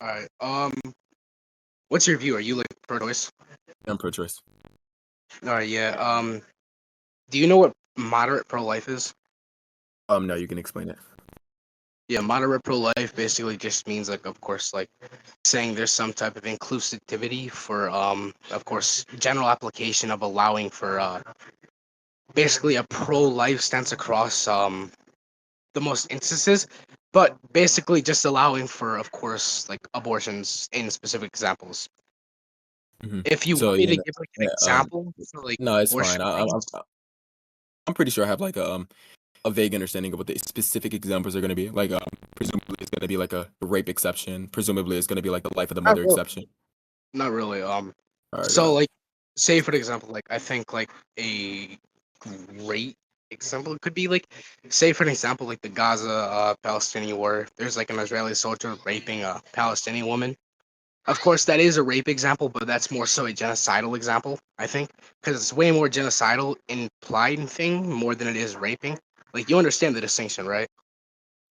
All right. What's your view? Are you like pro-choice? I'm pro-choice. All right. Yeah. Do you know what moderate pro-life is? No, you can explain it. Yeah, moderate pro-life basically just means like, of course, like saying there's some type of inclusivity for, of course, general application of allowing for, basically a pro-life stance across, the most instances, but basically just allowing for, of course, like abortions in specific examples. Hmm. If you So want me yeah, to give like an yeah, example for like no, it's abortion fine. rights, I'm pretty sure I have like a vague understanding of what the specific examples are going to be. Like, presumably it's going to be like a rape exception. Presumably it's going to be like the life of the not mother really. exception. Not really. All right, So like, say for example, like I think like a great example could be like, say for an example, like the Gaza Palestinian war. There's like an Israeli soldier raping a Palestinian woman. Of course, that is a rape example, but that's more so a genocidal example, I think, because it's way more genocidal implied thing more than it is raping. Like you understand the distinction, right?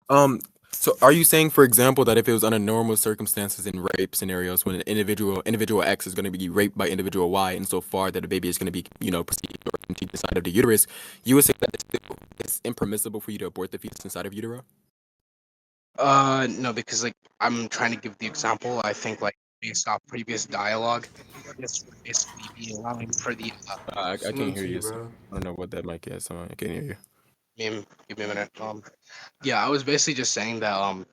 Um, so are you saying, for example, that if it was under normal circumstances in rape scenarios, when an individual X is going to be raped by individual Y, and so far that the baby is going to be, perceived or conceived inside of the uterus, you would say that it's impermissible for you to abort the fetus inside of utero? No, because like I'm trying to give the example. I think like based off previous dialogue, this would basically be allowing for the I can't hear Smoothie, you. So bro. I don't know what that mic is. So I can't hear you. give me a minute. Yeah, I was basically just saying that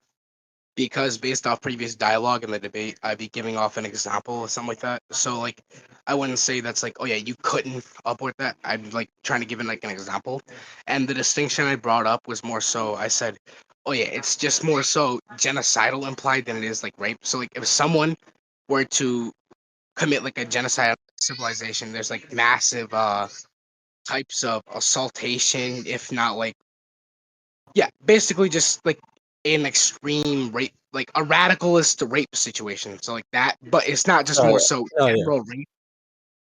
because based off previous dialogue in the debate, I'd be giving off an example or something like that. So like I wouldn't say that's like, oh yeah, you couldn't upward that. I'm like trying to give it like an example. And the distinction I brought up was more so I said, oh yeah, it's just more so genocidal implied than it is like rape. So like if someone were to commit like a genocide civilization, there's like massive types of assaultation, if not like yeah, basically just like an extreme rape, like a radicalist rape situation. So like that, but it's not just No, more yeah. so No, yeah. general rape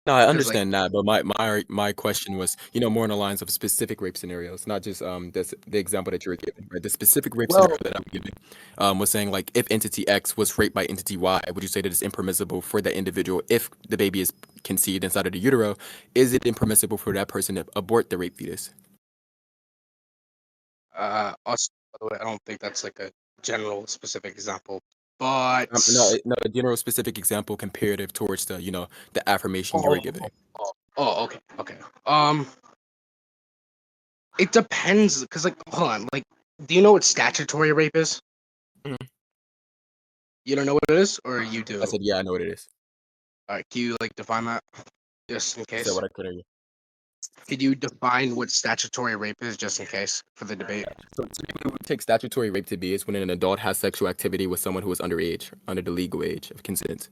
No, I because like understand that, but my question was, more on the lines of specific rape scenarios, not just the example that you were giving, right? The specific rape well, scenario that I'm giving was saying, like, if entity X was raped by entity Y, would you say that it's impermissible for that individual, if the baby is conceived inside of the utero, is it impermissible for that person to abort the rape fetus? also by the way, I don't think that's like a general specific example, but No, no, a general specific example comparative towards the affirmation you oh, were giving. okay, okay. It depends because like hold on, like, do you know what statutory rape is? Mhm. You don't know what it is, or you I do? said, yeah, I know what it is. All right, can you like define that just in You said case? what I couldn't hear. Could you define what statutory rape is just in case for the debate? So typically, we take statutory rape to be is when an adult has sexual activity with someone who is underage, under the legal age of consent.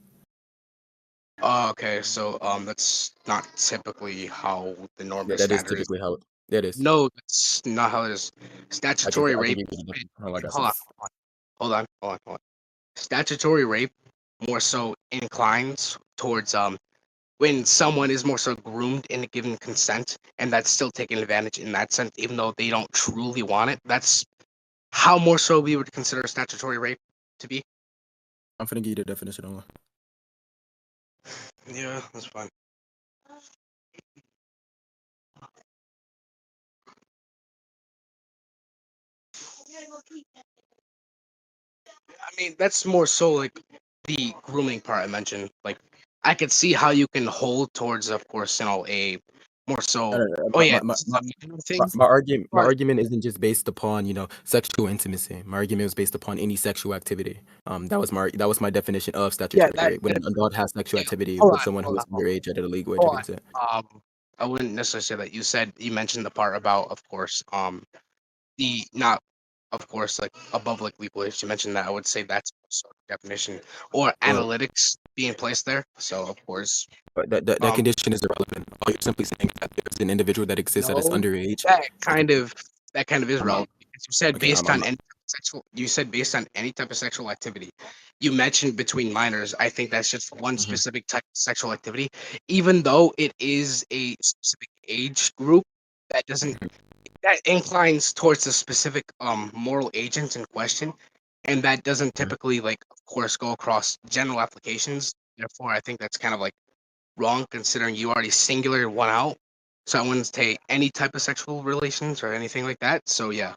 Oh, okay. So that's not typically how the norm Yeah, or that is standard is. typically how that is. No, that's not how it is. Statutory I can rape. give you the different. Hold on, I got Hold you. on, hold on. Statutory rape more so inclines towards when someone is more so groomed in a given consent, and that's still taking advantage in that sense, even though they don't truly want it. That's how more so we would consider statutory rape to be. I'm finna give you the definition. Hold on. Yeah, that's fine. I mean, that's more so like the grooming part I mentioned. Like, I could see how you can hold towards, of course, a more No, so. no, no, Oh yeah, my, thing. my But argument isn't just based upon sexual intimacy. My argument was based upon any sexual activity. That was my definition of yeah, statutory that, rape. When that an adult has sexual yeah. activity Hold with on, someone who hold on, is underage under the legal age of hold consent. on. I wouldn't necessarily say that. You mentioned the part about, of course, the not, of course, like above like legal age. You mentioned that. I would say that's also the definition or Well, analytics being placed there. So of course, but that um, condition is irrelevant. All you're simply saying is that there's an individual that exists that is no, underage. that Okay, kind of that kind of is I'm relevant because you said okay. based on any sexual. You said based on any type of sexual activity. You mentioned between minors. I think that's just one Mhm. specific type of sexual activity, even though it is a specific age group. That doesn't that inclines towards the specific moral agent in question. and that doesn't Okay. typically, like, of course, go across general applications. Therefore, I think that's kind of like wrong, considering you already singular one out. So I wouldn't say any type of sexual relations or anything like that. So yeah.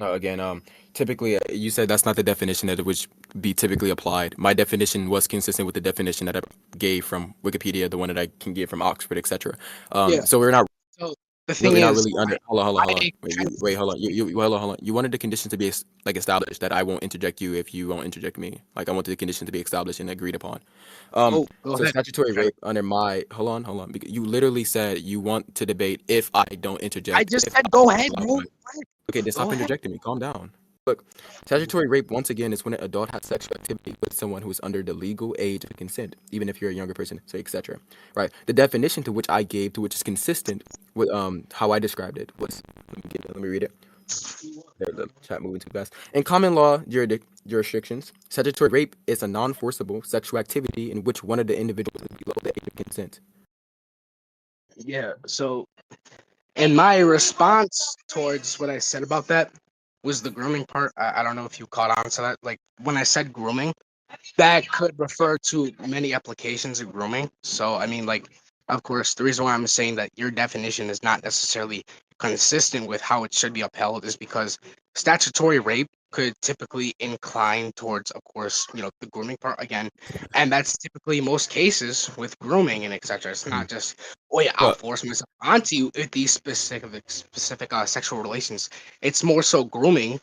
No, again, typically you said that's not the definition that it would be typically applied. My definition was consistent with the definition that I gave from Wikipedia, the one that I can get from Oxford, etc. Yeah. So we're not So the thing really not is, really under. Hold on, hold on, hold on. I Wait, kind of, wait, hold on. Hold on. You wanted the condition to be like established that I won't interject you if you won't interject me. Like I wanted the condition to be established and agreed upon. Um, oh, go so ahead. statutory Try to- rape under my hold on. Because you literally said you want to debate if I don't I interject. just If said, I go ahead, allow bro. my Okay, then Go stop ahead. interjecting me. Calm down. Look, statutory rape, once again, is when an adult has sexual activity with someone who is under the legal age of consent, even if you're a younger person, so etc. Right? The definition to which I gave, to which is consistent with how I described it, was let me read it. There, the chat moving too fast. In common law jurisdictions, statutory rape is a non-forcible sexual activity in which one of the individuals is below the age of consent. Yeah. So, and my response towards what I said about that was the grooming part. I don't know if you caught on to that. Like when I said grooming, that could refer to many applications of grooming. So, I mean, like, of course, the reason why I'm saying that your definition is not necessarily consistent with how it should be upheld is because statutory rape could typically incline towards, of course, the grooming part again, and that's typically most cases with grooming and etc. It's Mhm. not just, oh yeah, I'll But force myself onto you with these specific sexual relations. It's more so grooming,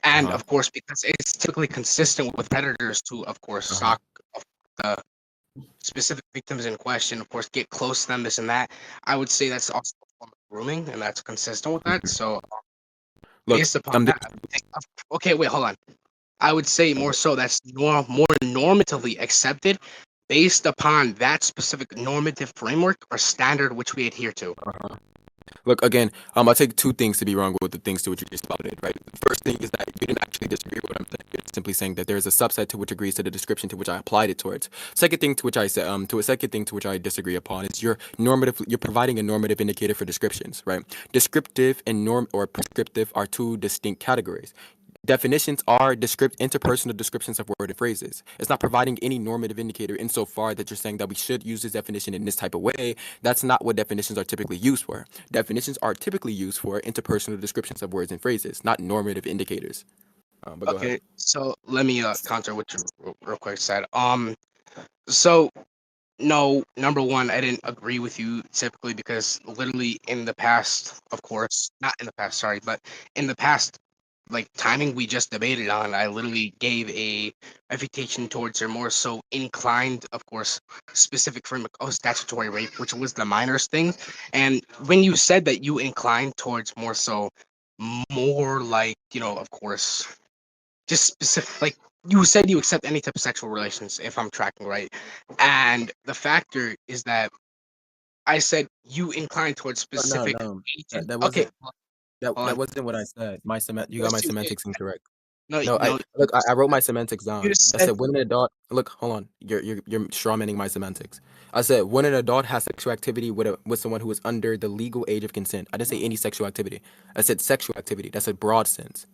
and uh-huh, of course, because it's typically consistent with predators to, of course, uh-huh. stalk the specific victims in question, of course, get close to them, this and that. I would say that's also a form of grooming, and that's consistent with that. Mhm. So, Look, based upon that, I would think, okay, wait, hold on. I would say more so that's more normatively accepted based upon that specific normative framework or standard which we adhere to. uh-huh. Look, again, I take two things to be wrong with the things to which you just spouted, right? The first thing is that you didn't actually disagree with what I'm saying. You're simply saying that there's a subset to which agrees to the description to which I applied it towards. Second thing to which I said, to a second thing to which I disagree upon is you're providing a normative indicator for descriptions, right? Descriptive and norm or prescriptive are two distinct categories. Definitions are interpersonal descriptions of word and phrases. It's not providing any normative indicator insofar that you're saying that we should use this definition in this type of way. That's not what definitions are typically used for. Definitions are typically used for interpersonal descriptions of words and phrases, not normative indicators. But go ahead. Okay, so let me counter what you real quick said. So no, number one, I didn't agree with you typically because literally in the past, of course, not in the past, sorry, but in the past, like timing we just debated on, I literally gave a refutation towards her more so inclined, of course, specific framework of statutory rape, which was the minors thing. And when you said that you inclined towards more so, more like, of course, just specific, like you said you accept any type of sexual relations, if I'm tracking right. And the factor is that I said you incline towards No, specific no, agent. that Okay, wasn't hold on. that wasn't what I said. You got Yes, my you did. semantics incorrect. No, No, no, I wrote my semantics you down. just I said said when an adult look, hold on, you're strawmanning my semantics. I said when an adult has sexual activity with someone who is under the legal age of consent. I didn't say any sexual activity. I said sexual activity. That's a broad sense.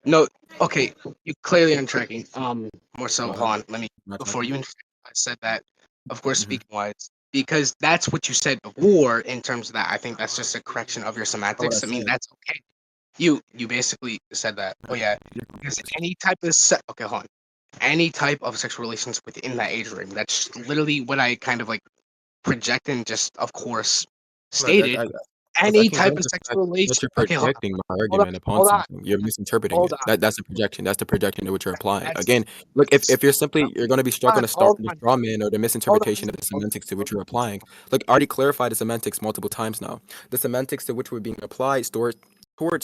no. Okay, you clearly aren't tracking. More so, Go hold ahead. on. Let me Not before tracking. you. I said that, of course, Hmm. speaking wise, because that's what you said before. In terms of that, I think that's just a correction of your Not what I semantics. I mean, said. that's okay. You basically said that. Oh yeah, because any type of okay, hold on. Any type of sexual relations within that age range. That's literally what I kind of like project and just, of course, Look, stated. look, I Any can type grant of the fact sexual that relation. you're Okay, projecting my hold on, argument upon hold on, something. You're misinterpreting hold it. on. That's a projection. That's the projection to which you're applying. That's Again, look, if you're going to be struck on hold the on, straw man or the hold misinterpretation of on, the hold semantics to on, which you're applying, look, I already clarified the semantics multiple times now. The semantics to which we're being applied towards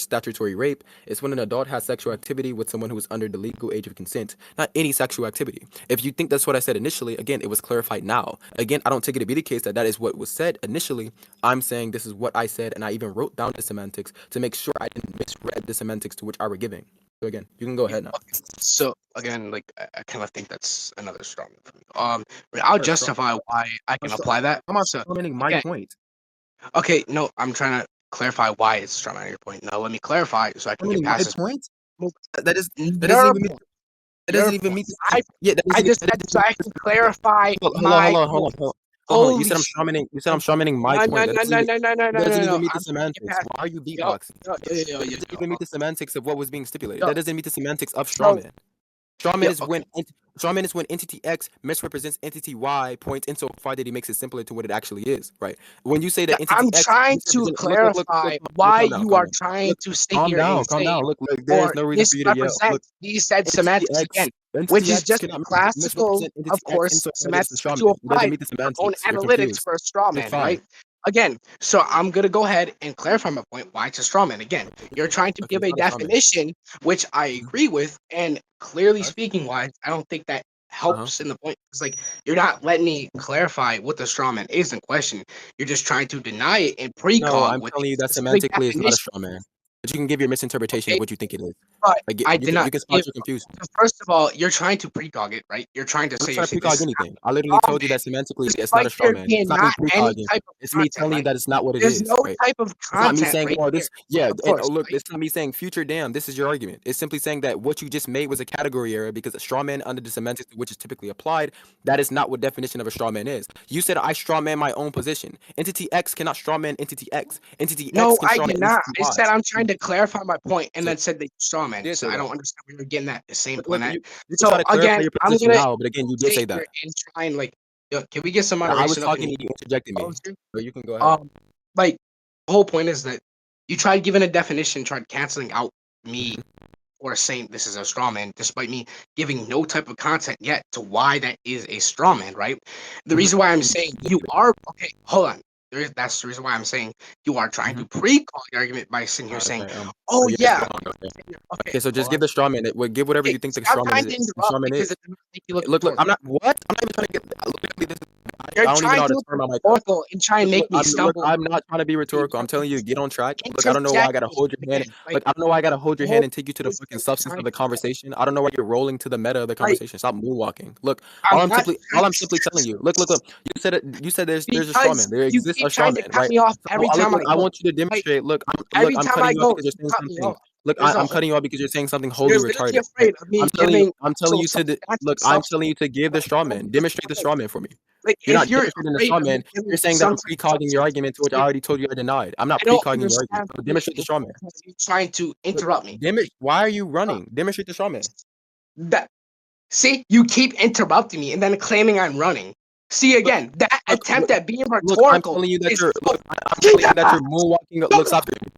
statutory rape is when an adult has sexual activity with someone who is under the legal age of consent, not any sexual activity. If you think that's what I said initially, again, it was clarified now. Again, I don't take it to be the case that that is what was said initially. I'm saying this is what I said, and I even wrote down the semantics to make sure I didn't misread the semantics to which I were giving. So again, you can go ahead now. Okay, so again, like I kind of think that's another strong one for me. I'll That's strong. justify why I can apply that. I'm not So strawmanning my again, point. okay, no, I'm trying to clarify why it's strong on your point. Now let me clarify so I can get Strawmanning my past this. point. That is that doesn't Your even meet point. that Your doesn't even point. meet the yeah, that I doesn't just that said so doesn't I can clarify hold on, my hold on, hold point. on, hold on. Hold on. Holy shit. You said I'm strawmanning my No, no, point. That no, doesn't no, even no, no, no, that no, no, doesn't no. even meet the I'm trying to get semantics. past. Why are you Yo, beatboxing? yo, yo, yo, yo, That yo, doesn't yo. even meet the semantics of what was being stipulated. Yo, That doesn't meet the semantics of yo, strawman. Strawman yo, is okay. when strawman is when entity X misrepresents entity Y points insofar that he makes it simpler to what it actually is, right? When you say Yeah, that entity I'm X trying to misrepresents, clarify look, why you calm are down, trying look, to sit here and calm say down. Look, there is or no reason for you to yell. misrepresent Look, these said entity semantics X, again, which is just cannot classical, misrepresent entity of X course, insofar that it's the semantics that strawman. you It doesn't apply meet the your own semantics. You're analytics confused. for a straw It's man, fine. right? Again, so I'm gonna go ahead and clarify my point why it's a straw man. Again, you're trying to Okay, give it's a not a strawman. definition, which I Mhm. agree with, and clearly Okay. speaking wise, I don't think that Uh-huh. helps in the point. It's like you're not letting me clarify what the straw man is in question. You're just trying to deny it and No, precog I'm with a telling you that specific semantically it's not a definition. strawman. But you can give your misinterpretation of Okay, what you think it is. but Like I did you not can give. spot your confusion. So first of all, you're trying to precog it, right? You're trying to I'm not say, trying to this precog is not anything. I literally straw told you man, that semantically it's not a despite there strawman. It's being not me not any precogging. type of It's me content, telling you right? that it's not what it There's is, no right? type of It's not me content saying, right oh, here. this, yeah, Of and oh, course, look, right? it's not me saying future damn, this is your argument. It's simply saying that what you just made was a category error because a straw man under the semantics which is typically applied, that is not what definition of a straw man is. You said I straw man my own position. Entity X cannot straw man entity X. Entity X No, can I straw man did not. entity I Y. said I'm trying to clarify my point and So, then said they straw you man. did So say I that. don't understand where you're getting at the same point Look, at. you can try So to clarify again, your I'm position gonna now, but again, you did sit say here that. and try and like, yo, can we get some Now, I was moderation up in talking here? and you interjected me, Officer? but you can go ahead. Um, like the whole point is that you tried giving a definition, tried canceling out me Mhm. or saying this is a straw man, despite me giving no type of content yet to why that is a straw man, right? The Mhm. reason why I'm saying you are okay, hold on. That's the reason why I'm saying you are trying to Mhm. pre-call the argument by sitting here saying, Okay. "Oh Oh, yes, yeah, go on. Okay. okay, Okay. So hold just on, give the straw man. Give whatever okay." you think the Stop straw man trying is. to The interrupt straw man because is. it doesn't make you look Look. I'm rhetorical. not. What? I'm not even trying to get. Literally, You're I don't even know trying how to to look turn my mic up. rhetorical and try and make me Look. stumble. I'm not trying to be And rhetorical. I'm you're telling you, get on track. Look. I don't know why I gotta interjecting hold your hand. again. Like Look. I don't know why I gotta hold the your hand whole and take you to the point is fucking that you're substance trying of the to do that. conversation. I don't know why you're rolling to the meta of the Like conversation. Stop moonwalking. Look. I'm not I'm simply telling you. Look. You said it. You said there's a straw because man. There you exists keep a straw trying to man, cut right? me off So every time I I go. want you to Like demonstrate. every I'm time cutting I you off go, because you're you saying cut me something. off. There's a I'm whole cutting you off because you're saying something wholly you're literally retarded. Right? afraid of me giving I'm telling actual you to substantial I'm substance. telling you to give the straw man. Demonstrate the straw man for me. Like You're if not you're demonstrating the afraid straw of me man. giving You're saying that some I'm type of precogging your substance, argument to which I already told you I denied. I'm not I don't precogging your argument. understand So you demonstrate the straw man. because you're trying to Look, interrupt me. why are you Uh, running? Demonstrate the straw man. that See, you keep interrupting me and then claiming I'm running. See Look, again, that attempt at being I'm rhetorical telling you that is so I'm telling you that yeah, you're moonwalking. Look, stop screaming.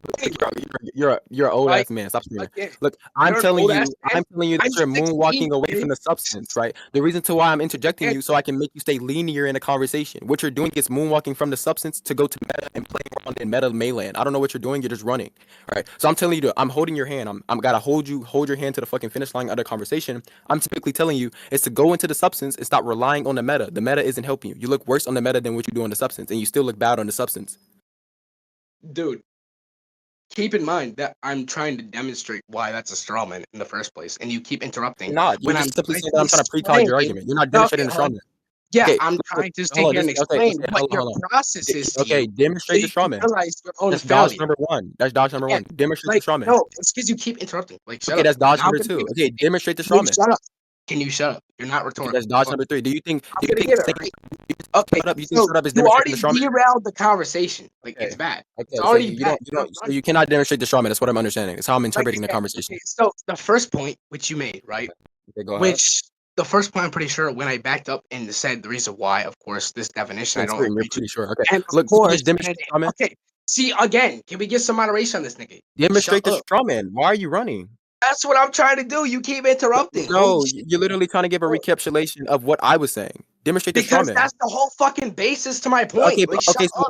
Look, you're an old like ass man. Stop screaming. again, Look, you're an old ass man. I'm telling you that I'm you're 16, moonwalking away kid. from the substance, right? The reason to why I'm interjecting And you so I can make you stay linear in the conversation. What you're doing is moonwalking from the substance to go to meta and playing around in meta mainland. I don't know what you're doing. You're just running, right? So I'm telling you, I'm holding your hand. I'm gotta hold your hand to the fucking finish line of the conversation. I'm typically telling you is to go into the substance and stop relying on the meta. The meta isn't helping you. You look worse on the meta than what you do on the substance, and you still look bad on the substance. dude, keep in mind that I'm trying to demonstrate why that's a straw man in the first place, and you keep interrupting You're not. You're when I'm just simply trying saying that to I'm trying to precog explain. your argument. You're not Okay, demonstrating the hold straw on. man. Yeah, Okay, I'm look, trying to sit hold on. here and explain what your Hold on. process is to Okay, you, so demonstrate the you straw can man. realize your own That's dodge failure. number one. That's dodge number Again, one. Demonstrate the like straw man. no, it's because you keep interrupting. Like shut Okay, up. that's dodge Now I'm number gonna two. give it. Okay, demonstrate the Can straw you man. shut up? Can you shut up? You're not Okay, rhetorical. that's dodge Fuck. number three. I'm gonna get it right. Okay, You think so shut up is you demonstrating already the straw man? derailed the conversation. Like it's Okay. bad. It's Okay, so already bad. You're so running. you cannot demonstrate the straw man. That's what I'm understanding. That's how I'm Like interpreting the again. conversation. Okay, so the first point which you made, right? Okay, go ahead. Which the first point I'm pretty sure when I backed up and said the reason why, of course, this definition I And don't certain, you're agree to. pretty sure. Okay, And of look, can you course, just demonstrate the straw man? okay. See again, can we get some moderation on this nigga? Shut Demonstrate the up. straw man. Why are you running? That's what I'm trying to do. You keep interrupting. Holy No, shit. you're literally trying to give a recapitulation of what I was saying. Demonstrate the straw Because man. that's the whole fucking basis to my point. Like, shut up. So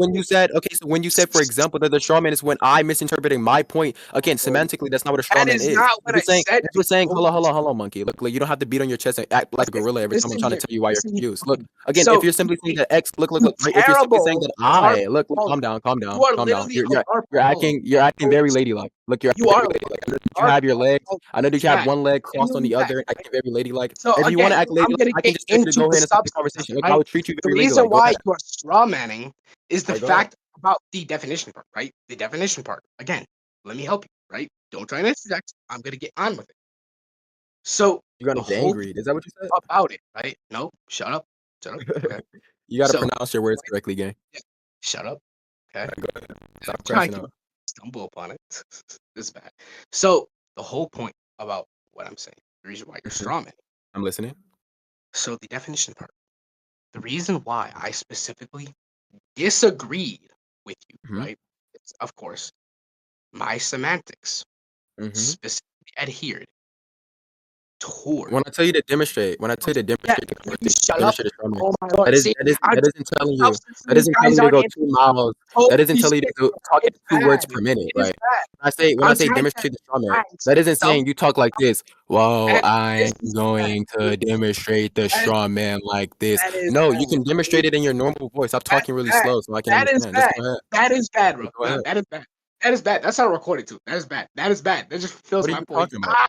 when you said, for example, that the straw man is when I misinterpreting my point, again, Bro. semantically, that's not what a straw That man is is. not what I said. If you're saying, Holy hold on, monkey. Look, you don't have to beat on your chest and act like a Okay, gorilla every time I'm listen trying to here. tell you why you're Listen here. confused. Look, Okay. again, if So you're simply saying that X, you right, if you're simply saying terrible that heart. look, Hold on. calm You are down. literally a heart. Hold on. You're acting Holy very shit. ladylike. Look, you're You acting are very a ladylike. I know that you heart. have your legs. Oh, I know that it's you have bad. one leg crossed on Genuinely the bad. other, acting very ladylike. So If you want again, to act I'm ladylike, gonna I can get just tell you to into go the ahead and start the substance, conversation. Look, I right? would treat you The very reason ladylike. Go why ahead. you are straw manning is the All right, go ahead. fact about the definition part, right? The definition part. Again, let me help you, right? Don't try and interject. I'm gonna get on with it. So You're the gonna get whole angry. Is that what you said? about it, right? No, shut up. Shut up. Okay. You gotta So pronounce your words correctly, gang. yeah, shut up. Okay. Go ahead. I'm Stop trying crashing to out. stumble upon it. This is bad. So the whole point about what I'm saying, the reason why you're Mhm. strawman. I'm listening. So the definition part. The reason why I specifically disagreed with you, Mhm. right? It's, of course, my semantics Mhm. specifically adhered When toward. I tell you to demonstrate, when I tell you to Yeah, demonstrate the can you conversation, shut up? demonstrate a straw man. Oh my lord. See, I'm That isn't telling you substances, telling guys you to aren't go in 2 miles. That holy isn't telling you shit, to go bro. talk at It's 2 words bad. per minute, It is right? bad. When I I'm say trying to demonstrate the straw man, guys that isn't stumble saying you talk like this. Well, and I'm this is bad. going to demonstrate the That is straw man like this. that is No, you bad. can demonstrate it in your normal voice. Stop That's talking really bad. slow so I can That is understand. Just bad. go ahead. That is bad, bro. Just go No, ahead. that is bad. That is bad. That's not recorded too. That is bad. That is bad. That just fulfills What are my you point. talking about? Ah,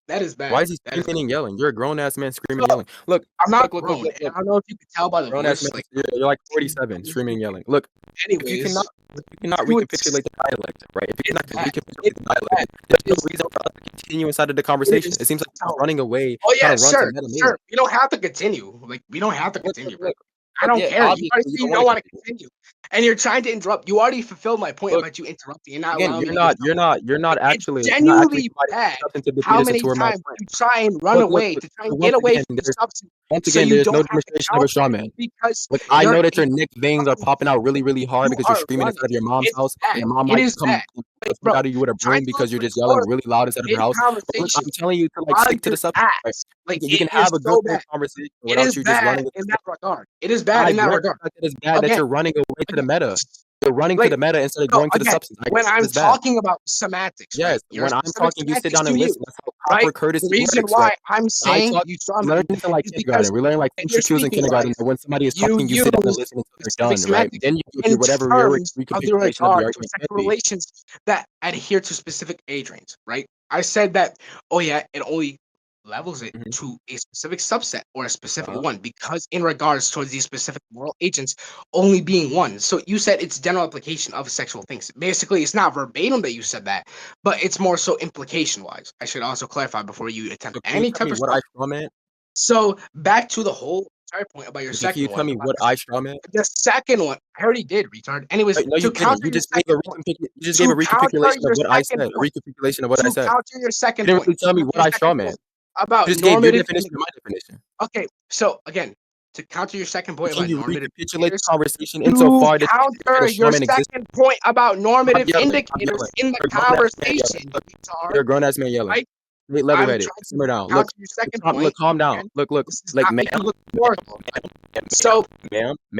that is Why bad. is he That is bad. screaming and yelling? You're a grown ass man screaming So and yelling. Look, I'm not look, look, look, grown. look, And look. I don't know if you could tell by the Grown ass man, voice. Like, you're like I'm 47, screaming and yelling. Look, if you cannot anyways, if you cannot to recapitulate the dialect, right? If you it's cannot bad. recapitulate It's the bad. dialect, there's no It is reason so for us to continue inside of the it conversation. is It seems like you're so running away, oh trying yeah, to run to sure, meta me. sure. We don't have to continue. Like we don't have to Look, look, continue, bro. look. I don't Yeah, care. You obviously already you say don't you want don't to want to continue. continue, and you're trying to interrupt. You already fulfilled my point Look, about you interrupting and not again, allowing me to get something. you're It's not actually genuinely providing bad substantive how data many to my times point. you try and run away Look. to try So and get away from the substance, once so again, you there's don't no have to demonstration of a counter straw it man. because Look, I you're know that a your neck veins are fucking popping out really, really hard you because you're are screaming running. inside of your mom's It's house, and bad. your mom It might is come bad. the Like, fuck bro, out of you with a trying broom to look because you're for just yelling retort really loud inside of her mid house. But look, conversation I'm telling you to like while stick to you're the subject, right? ass. Like You it can is have a good so faith bad. conversation It without is you just bad running into in the that subject. regard. It is bad I in that grant the regard. fact that it's bad that Again, you're running away to the again, meta. You're running to like the meta instead of so going to the again, substance. I when grant that I'm it's bad. talking about semantics, right? Yes, Your when I'm specific talking, you sit semantics down you and use, listen. That's how right? proper The courtesy reason works, right? why I'm I saying talk, you saw we learn me this in like is because kindergarten. We learn like in your social cues in speaking kindergarten. rights, That when somebody is you talking, you sit down and use listen until they're specific done, right? semantics Then you give your in whatever your terms of the recapitulation of the regard to argument can sexual be. relations that adhere to specific age range, right? I said that, oh yeah, it only levels it Mhm. to a specific subset or a specific Uh-huh. one because in regards towards these specific moral agents only being one. So you said it's general application of sexual things. Basically, it's not verbatim that you said that, but it's more so implication wise. I should also clarify before you attempt So can you any tell type me of what straw. I strawman? So back to the whole entire point about your Okay, can you second tell one. me About what I strawman? the second one, I already did, retard. Anyways, Wait, no, you to didn't. counter You your just gave a second point, you just gave to a counter recapitulation of your what I second said. A point, recapitulation of what I to said. counter your second You didn't point, really tell to me counter what your I second point strawman. about You just gave your normative definition of my definition. Okay, so again, to counter your second point Can about you normative recapitulate the indicators, conversation to insofar that you can demonstrate counter a straw your man exists? second point about Stop normative yelling. Stop indicators yelling. in the You're a grown ass man conversation, yelling. Look, retard, you're a grown ass man yelling. right? Wait, level I'm headed. trying Simmer to down. counter your second point. Calm down. Again, Look. this does Like, not ma'am, make you look rhetorical. ma'am, So calm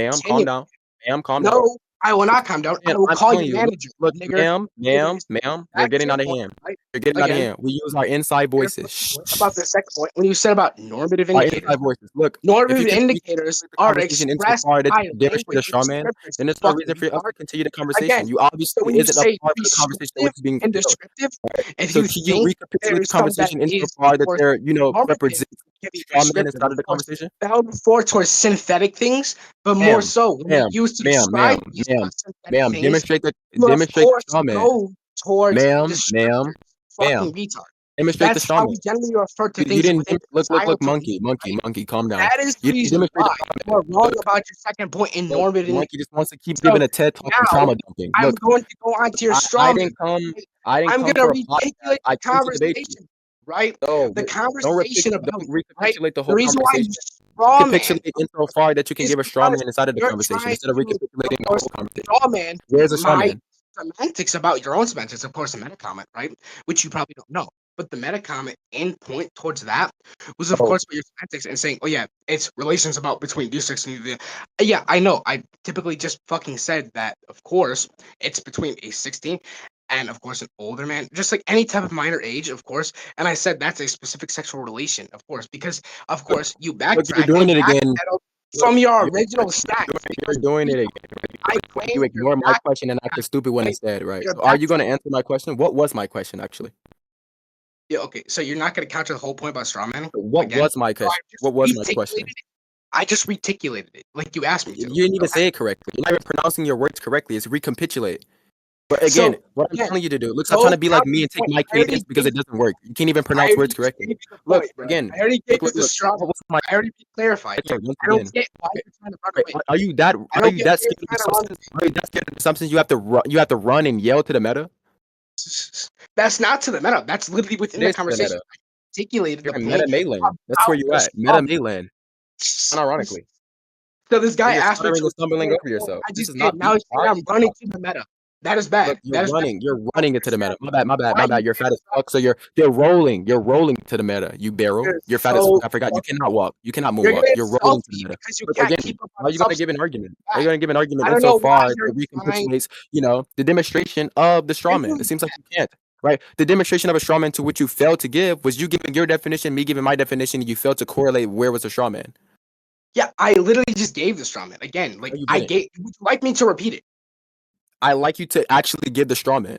continue. down. Ma'am, calm down. No, I will not calm down. I Man, will I'm call telling your you, manager, look, nigger. Anyways, ma'am, you're back to getting your out of point, hand. right? You're getting out of Again, hand. We use our inside here's voices. the point Shh. about the second point. When you said about normative Our indicators, inside voices. Look, if you normative can indicators recapitulate the are conversation expressed insofar that you by can demonstrate language a and straw man, descriptors, then you there's no fucking reason for us retard. to continue the Again, conversation. You so obviously when you isn't a say part of the conversation in which prescriptive is being and fulfilled. descriptive, if So you can you think recapitulate the there's some that conversation is, of insofar that course, there, normative, represents can be straw man prescriptive, inside of of the course, conversation? bound for towards synthetic things, but more Ma'am, so when you use to describe these synthetic things, you of demonstrate the course straw man. go towards Ma'am, ma'am, descriptors. ma'am, Fucking retard. demonstrate the That's straw how man. we generally refer to You things didn't within look, scientific meaning, right? monkey, calm down. That is the You didn't reason demonstrate why the straw you man. are wrong about your second point in Look, normative monkey indicators. just wants to keep So giving a TED talk and now trauma dumping. I'm Look, going to go on to your I straw man. didn't come. Right? I didn't I'm come gonna for a podcast. reticulate I the came to debate you. conversation, right? No, The conversation about don't it, right? recapitulate the The whole reason why you conversation. straw man, Recapitulate of course, insofar that you can is give a straw because man inside of the you're conversation trying instead of to, of recapitulating the course, whole conversation. straw man Where's the straw my man? semantics about your own semantics, of course, the meta comment, right? Which you probably don't know. But the meta comment and point towards that was, of Oh, course, about your semantics and saying, oh, yeah, it's relations about between these six and the. Yeah, I know. I typically just fucking said that, of course, it's between a 16 and, of course, an older man, just like any type of minor age, of course. And I said that's a specific sexual relation, of course, because, of look, course, you you're backtrack doing and it again. backpedal Look, from your original stance you're because doing it we, again. I You claim you're ignore my back. question and act stupid when Right? instead, right? You're So are you going to backtracking. answer my question? What was my question actually? Yeah, okay. So you're not going to counter the whole point about straw manning What again? was my So I question? just What was my reticulated question? it. I just reticulated it like you asked me to. You didn't even Okay. say it correctly. You're not even pronouncing your words correctly. It's recapitulate. But again, So what I'm again, telling you to do, look, stop trying go to be down like me the and take point. my I already cadence because gave it doesn't work. You can't even I pronounce already words just correctly. gave you the Look, point, bro. again, I already gave you the look. straw What man. was my I already clarified. again, once I don't again? get why you're trying to run Wait, away. are you that I don't get why scared you're of the trying to run. substance? Are you that scared of the substance? You have to run and yell to the meta. That's not to the meta. That's literally within It the is to the conversation. meta. I articulated You're the in meta point Mayland. That's where about you the at. straw Meta man. Mayland. Unironically. So this But guy you're asked me stuttering to and stumbling repeat over yourself. I This just is did. not Now being he's saying quiet. I'm running to the meta. That is bad. Look, you're That is bad. running. You're I don't running into the understand meta. My bad. My bad. why My you bad. You're get fat as stuck. fuck. So you're rolling. You're rolling to the meta. You barrel. You're You're fat as fuck. so I forgot. You fucking. cannot walk. You cannot You're moonwalk. getting You're rolling to the salty meta. because you Look can't again. keep up on Why are the you gonna give substance. an argument? Why are Bad. you gonna give an I argument don't know why insofar you're that trying. recapitulates, the demonstration of the straw man? It seems like you can't. Right? The demonstration of a straw man to which you failed to give was you giving your definition, me giving my definition, and you failed to correlate where was the straw man. Yeah, I literally just gave the straw man again. No, Like you I didn't. gave. Would you like me to repeat it? I like you to actually give the straw man.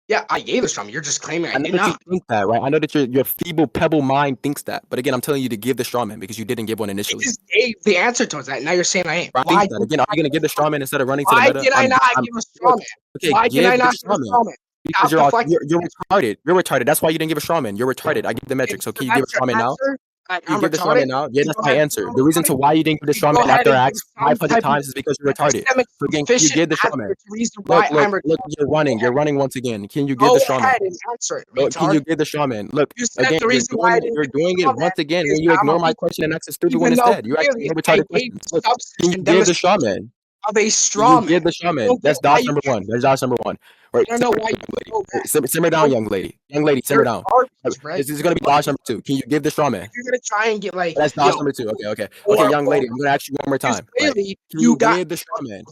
Yeah, I gave the straw man. You're just claiming I I know did that you not. think that, right? I know that your feeble pebble mind thinks that. But again, I'm telling you to give the straw man because you didn't give one I initially. just gave the answer towards that. Now you're saying I ain't. Right? Why That. did Again, are I you gonna give give a the straw straw man? man instead of running to the Why meta? did I not I'm give a straw look, man? okay, Why did I give the not give a straw man. straw man? Because Stop deflecting. you're retarded. You're retarded. That's why you didn't give a straw man. You're retarded. I give the metric. If So can you give a that's your straw man now? answer, Can you I'm give the straw man retarded. now? Yeah, You that's go my ahead and answer. I'm The reason retarded. to why you didn't give the You straw go man ahead after and I give asked some 500 type of times is because you're retarded. epistemic So again, can you sufficient give the straw answer man? to the reason why I'm retarded. You're running. Go You're ahead. running once again. Can you give Go the straw man? ahead and answer it, Can you retard. give the straw man? Look, You said again, the reason why I didn't you're give the doing it straw man once again is when you I'm a ignore my weak, question and ask a stupid one even though instead. You're clearly asking a I retarded gave question. Look, the can substance you and give the straw demonstration man? of a Can you straw man. give the straw I man? don't get That's why dodge you number can't. one. That's dodge number one. Right, I don't know simmer why down, you young lady. go Right, back. simmer I down, don't. young lady. Young lady, simmer You're down. garbage, bro. This is gonna be You're dodge number two. Can you give the straw man? if you're gonna try and get like, That's dodge yo, number two. Okay, young or lady. I'm gonna ask you one more because time. Right? clearly Can you you got. give the straw man?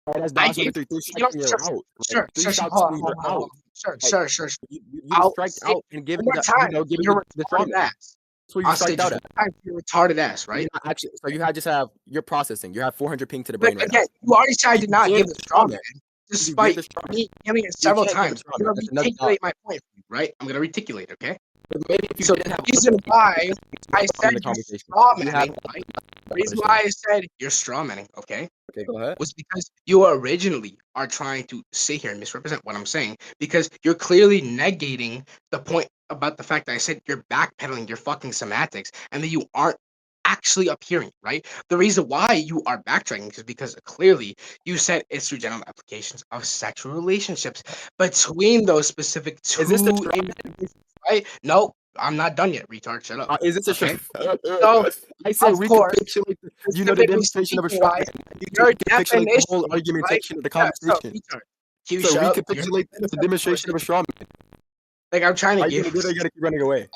Right, that's I dodge number gave three. Three you strikes know, and you're sure, out. Right? sure, Three sure, sure. shots Hold on, and hold you're on, hold out. on. Sure, Right? sure, sure. You just I'll striked say out and one giving more the time. giving You're the straw retarded man. ass. That's where you I'll say striked out just at. one time. You're retarded ass, So you're right? not actually. So you had just have you're processing. You have 400 ping to the But brain right now. again, you already said I Can did you not give give the the straw straw man, man? Can you give despite the straw man? me giving it You several can't give the times. straw I'm man. gonna That's another dodge. reticulate my point, right? I'm gonna reticulate, okay? But maybe if you So didn't the have reason why I in said the you're conversation, straw if you have manning, right? The I reason why understand. I said you're straw manning, okay, Okay, go ahead. was because you originally are trying to sit here and misrepresent what I'm saying because you're clearly negating the point about the fact that I said you're backpedaling your fucking semantics and that you aren't actually appearing, right? The reason why you are backtracking is because clearly you said it's through general applications of sexual relationships between those specific Is this the two straw individuals, right? No, I'm not done yet, retard. Shut up. Is this a straw? Okay. So, I said of course, recapitulate. The specifically demonstration of a speaking, straw wise, man. I need to your recapitulate the definition, whole argument right? section of the Yeah, so conversation. retard. Can you So shut up? You're not recapitulate letting me the finish the demonstration of a conversation. straw man. Like I'm trying to Are you give gonna do it or you gotta keep running away?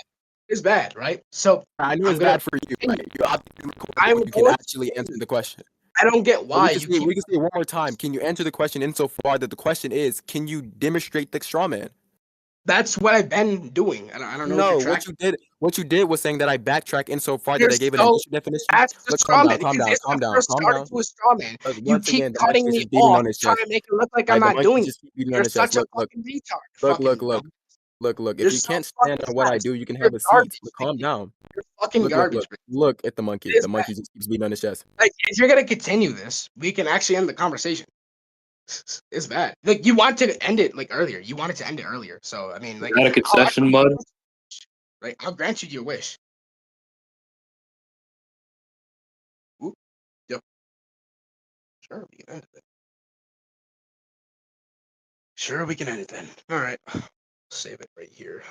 it's bad, right? So I know I'm it's gonna bad for you, right? continue. You obviously record I'm where you can going to actually answer continue. the question. I don't get But why you keep we can say it one more time. Can you answer the question insofar that the question is, can you demonstrate the straw man? that's what I've been doing. I don't know if you're No, tracking. what you did was saying that I backtrack insofar You're that I gave an so initial definition. that's the Look, straw man calm because down, it's the first calm started down. to a straw man. Look, You once keep again, the monkey cutting is me just beating off, on his trying to chest. make it look like I'm Right, the not monkey doing it. just keep beating on You're his chest. such a Look, fucking retard. Fucking dumb. look. You're If you so can't stand fucking on what I fast. do, you can You're have a seat. garbage. Look, calm down. You're fucking garbage, man. Look at the monkey. It is The bad. monkey just keeps beating on his chest. Like, if you're gonna continue this, we can actually end the conversation. It's bad. Like, you want to end it like earlier. You wanted to end it earlier. So I mean, Is like, that a concession, Mud? right? I'll grant you your wish. Oop, yep. Sure, we can end it then. Sure, we can end it then. All right. Save it right here.